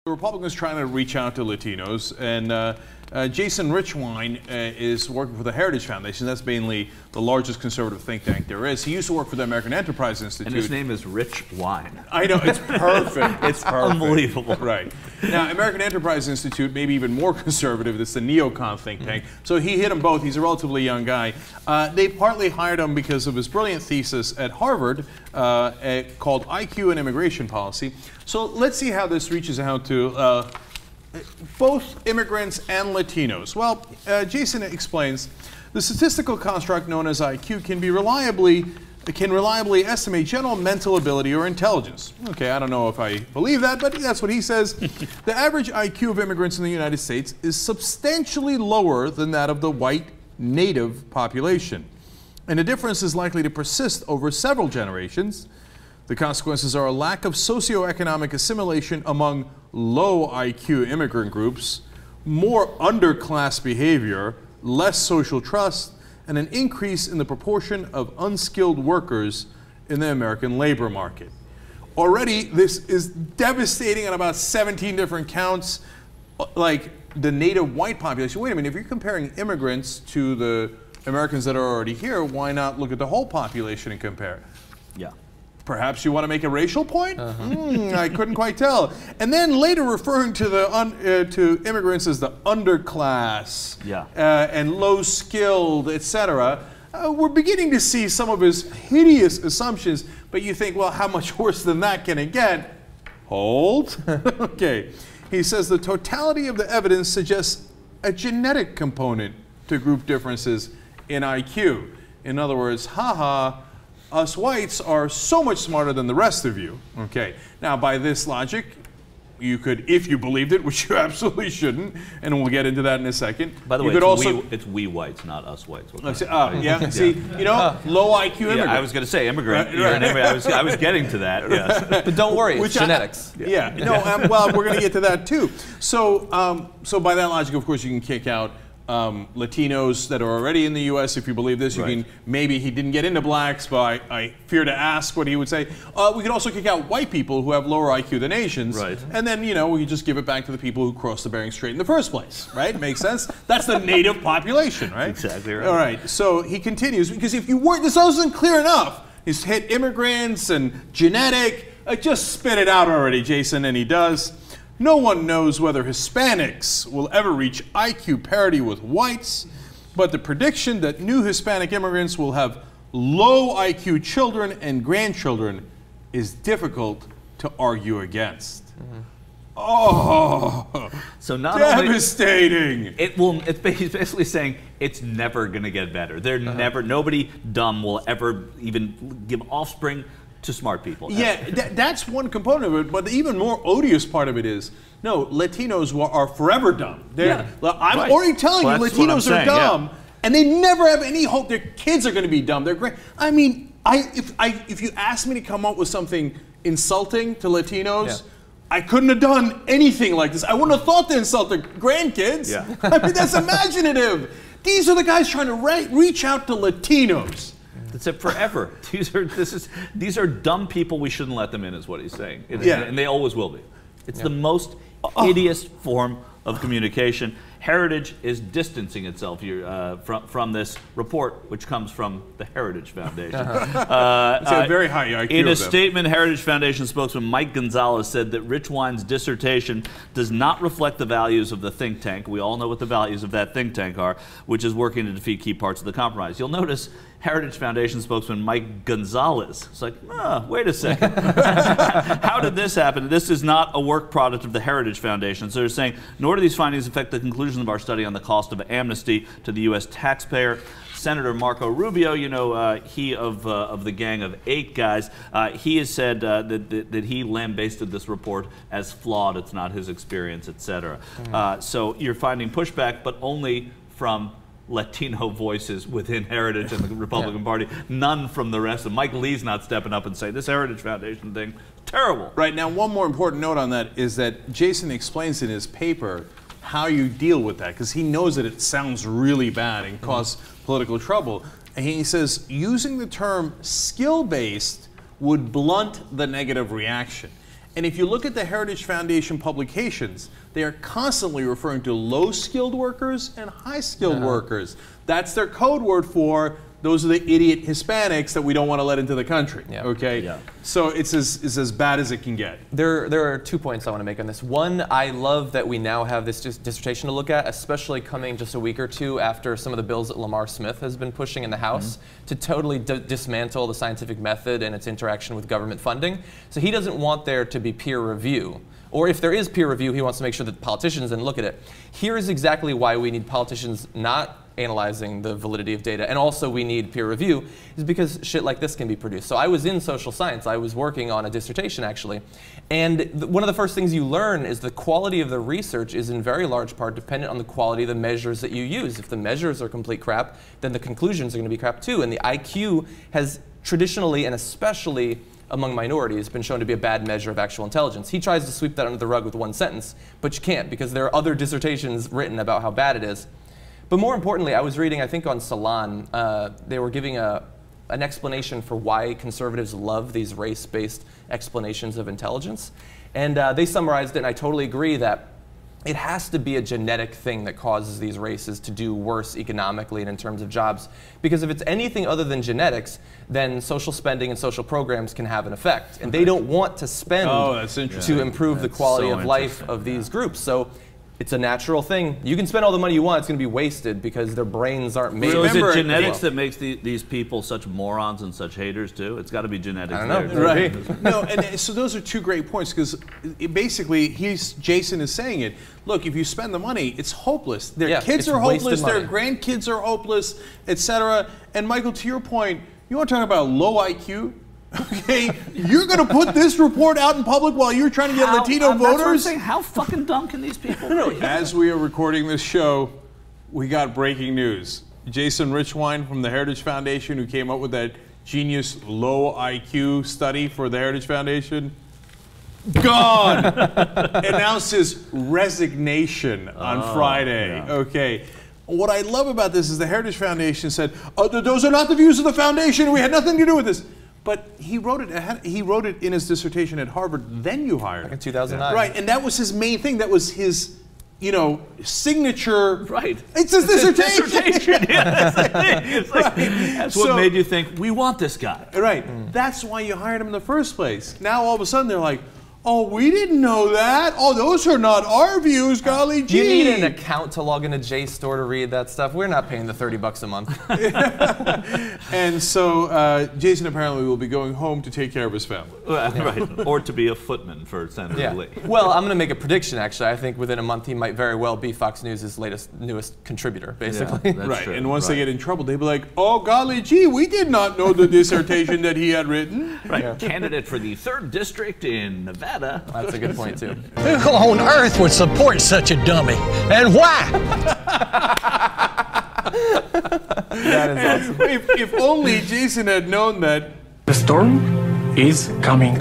The Republicans trying to reach out to Latinos, and Jason Richwine is working for the Heritage Foundation. That's mainly the largest conservative think tank there is. He used to work for the American Enterprise Institute. And his name is Rich Wine. I know, it's perfect. It's unbelievable. Right. Now, American Enterprise Institute, maybe even more conservative, it's the neocon think tank. So he hit them both. He's a relatively young guy. They partly hired him because of his brilliant thesis at Harvard called IQ and Immigration Policy. So let's see how this reaches out to both immigrants and Latinos. Well, Jason explains the statistical construct known as IQ can reliably estimate general mental ability or intelligence. Okay, I don't know if I believe that, but that's what he says. The average IQ of immigrants in the United States is substantially lower than that of the white native population, and the difference is likely to persist over several generations. The consequences are a lack of socioeconomic assimilation among low IQ immigrant groups, more underclass behavior, less social trust, and an increase in the proportion of unskilled workers in the American labor market. Already, this is devastating on about 17 different counts, like the native white population. Wait a minute, if you're comparing immigrants to the Americans that are already here, why not look at the whole population and compare? Yeah. Perhaps you want to make a racial point? I couldn't quite tell. And then later referring to the to immigrants as the underclass, and low-skilled, etc. We're beginning to see some of his hideous assumptions, but you think, well, how much worse than that can it get? Hold. Okay. He says the totality of the evidence suggests a genetic component to group differences in IQ. In other words, haha, us whites are so much smarter than the rest of you. Okay, now by this logic, you could, if you believed it, which you absolutely shouldn't, and we'll get into that in a second. By the way, it's we whites, not us whites. Yeah, see, you know, low IQ immigrant. Yeah, I was going to say immigrant. Right. I was getting to that. Yes. But don't worry, it's genetics. Well, we're going to get to that too. So, so by that logic, of course, you can kick out Latinos that are already in the U.S. If you believe this, you can, maybe he didn't get into blacks, but I fear to ask what he would say. We could also kick out white people who have lower IQ than Asians, and then, you know, we could just give it back to the people who crossed the Bering Strait in the first place, right? Makes sense? That's the native population, right? Exactly right. All right, so he continues, because if you weren't, this wasn't clear enough. He's hit immigrants and genetic. Just spit it out already, Jason, and he does. No one knows whether Hispanics will ever reach IQ parity with whites, but the prediction that new Hispanic immigrants will have low IQ children and grandchildren is difficult to argue against. Oh, so not devastating! It's basically saying it's never going to get better. They're nobody dumb will ever even give offspring to smart people. Yeah, that's one component of it, but the even more odious part of it is, no, Latinos are forever dumb. I'm already telling you, Latinos are dumb, and they never have any hope their kids are going to be dumb. They're great. I mean, if you asked me to come up with something insulting to Latinos, I couldn't have done anything like this. I wouldn't have thought to insult their grandkids. I mean, that's imaginative. These are the guys trying to reach out to Latinos. That's it forever. These are dumb people. We shouldn't let them in, is what he's saying. And they always will be. It's the most hideous form of communication. Heritage is distancing itself here, from this report, which comes from the Heritage Foundation. It's a very high IQ. In a statement, Heritage Foundation spokesman Mike Gonzalez said that Rich Wine's dissertation does not reflect the values of the think tank. We all know what the values of that think tank are, which is working to defeat key parts of the compromise. You'll notice Heritage Foundation spokesman Mike Gonzalez. It's like, wait a second. How did this happen? This is not a work product of the Heritage Foundation. So they're saying, nor do these findings affect the conclusion of our study on the cost of amnesty to the U.S. taxpayer. Senator Marco Rubio, you know, he of the Gang of 8 guys, he has said that he lambasted this report as flawed. It's not his experience, etc. So you're finding pushback, but only from Latino voices within Heritage and the Republican Party, none from the rest. And Mike Lee's not stepping up and saying this Heritage Foundation thing, terrible. Right, now one more important note on that is that Jason explains in his paper how you deal with that, because he knows that it sounds really bad and cause political trouble. And he says using the term skill-based would blunt the negative reaction. And if you look at the Heritage Foundation publications, they are constantly referring to low-skilled workers and high-skilled workers. That's their code word for those are the idiot Hispanics that we don't want to let into the country. Okay? Yeah. So it's as bad as it can get. There are 2 points I want to make on this. One, I love that we now have this dissertation to look at, especially coming just a week or two after some of the bills that Lamar Smith has been pushing in the House to totally dismantle the scientific method and its interaction with government funding. So he doesn't want there to be peer review. Or if there is peer review, he wants to make sure that politicians then look at it. Here is exactly why we need politicians not analyzing the validity of data, and also we need peer review, is because shit like this can be produced. So I was in social science. I was working on a dissertation, actually. And one of the first things you learn is the quality of the research is in very large part dependent on the quality of the measures that you use. If the measures are complete crap, then the conclusions are going to be crap too. And the IQ has traditionally, and especially among minorities, been shown to be a bad measure of actual intelligence. He tries to sweep that under the rug with one sentence, but you can't, because there are other dissertations written about how bad it is. But more importantly, I was reading, I think on Salon, they were giving an explanation for why conservatives love these race-based explanations of intelligence. And they summarized it, and I totally agree that it has to be a genetic thing that causes these races to do worse economically and in terms of jobs. Because if it's anything other than genetics, then social spending and social programs can have an effect. And they don't want to spend to improve the quality of life of these groups. So it's a natural thing. You can spend all the money you want, it's going to be wasted because their brains aren't made. So is it genetics that makes these people such morons and such haters too? It's got to be genetics. I don't know. Right. No, and so those are two great points, because basically Jason is saying it. Look, if you spend the money, it's hopeless. Their kids are hopeless, their grandkids are hopeless, etc. And Michael, to your point, you want to talk about low IQ? Okay, you're going to put this report out in public while you're trying to get Latino voters? That's what I'm saying. How fucking dumb can these people be? As we are recording this show, we got breaking news. Jason Richwine from the Heritage Foundation, who came up with that genius low IQ study for the Heritage Foundation, gone! Announces resignation on Friday. Yeah. Okay. What I love about this is the Heritage Foundation said, those are not the views of the foundation. We had nothing to do with this. But he wrote it in his dissertation at Harvard. Then you hired him. Like in 2009. Right, and that was his main thing. That was his, signature. Right. It's his dissertation. Yeah, that's the thing. It's like, that's what made you think, we want this guy. Right. That's why you hired him in the first place. Now all of a sudden they're like, oh, we didn't know that. Oh, those are not our views, golly gee. You need an account to log into JSTOR to read that stuff. We're not paying the $30 a month. And so Jason apparently will be going home to take care of his family. Right. Or to be a footman for Senator Lee. Well, I'm going to make a prediction, actually. I think within a month he might very well be Fox News' newest contributor, basically. Yeah, right. True. And once they get in trouble, they'll be like, oh, golly gee, we did not know the dissertation that he had written. Right. Yeah. Candidate for the 3rd District in Nevada. That's a good point, too. Who on earth would support such a dummy? And why? That is awesome. If only Jason had known that the storm is coming.